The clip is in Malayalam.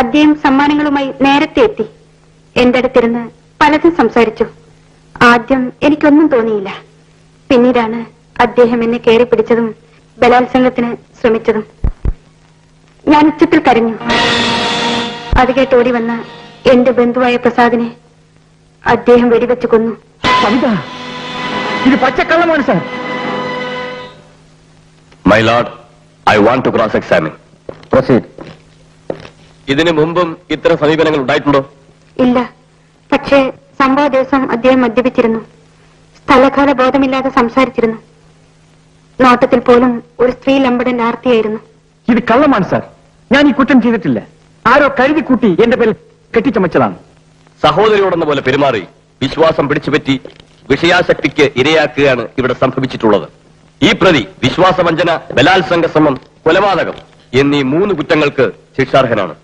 അദ്ദേഹം സമ്മാനങ്ങളുമായി നേരത്തെ എത്തി. എന്റെ അടുത്തിരുന്ന് പലതും സംസാരിച്ചു. ആദ്യം എനിക്കൊന്നും തോന്നിയില്ല. പിന്നീടാണ് അദ്ദേഹം എന്നെ കയറി പിടിച്ചതും ബലാത്സംഗത്തിന് ശ്രമിച്ചതും. ഞാൻ ഉച്ചത്തിൽ കരഞ്ഞു. അത് കേട്ട് ഓടി വന്ന എന്റെ ബന്ധുവായ പ്രസാദിനെ അദ്ദേഹം വെടിവെച്ച് കൊന്നു. ഇത് പച്ചക്കള്ളമാണ് sir. My lord, I want to cross examine. Proceed. ഇതിനു മുമ്പും ഇത്തരം സമീപനങ്ങൾ ഉണ്ടായിട്ടുണ്ടോ? ഇല്ല. പക്ഷേ സംഭവ ദിവസം അദ്ദേഹം മദ്യപിച്ചിരുന്നു. സ്ഥലകാല ബോധമില്ലാതെ സംസാരിച്ചിരുന്നു. നോട്ടത്തിൽ പോലും ഒരു സ്ത്രീ ലംബടന്റെ ആർത്തിയായിരുന്നു. ഇത് കള്ളമാണ് സാർ. ഞാൻ ഈ കുറ്റം ചെയ്തിട്ടില്ല. ആരോ കരുതി കൂട്ടി എന്റെ പേരിൽ കെട്ടിച്ചമച്ചതാണ്. സഹോദരിയോടെന്ന പോലെ പെരുമാറി വിശ്വാസം പിടിച്ചുപറ്റി വിഷയാശക്തിക്ക് ഇരയാക്കുകയാണ് ഇവിടെ സംഭവിച്ചിട്ടുള്ളത്. ഈ പ്രതി വിശ്വാസവഞ്ചന, ബലാത്സംഗ ശ്രമം, കൊലപാതകം എന്നീ 3 കുറ്റങ്ങൾക്ക് ശിക്ഷാർഹനാണ്.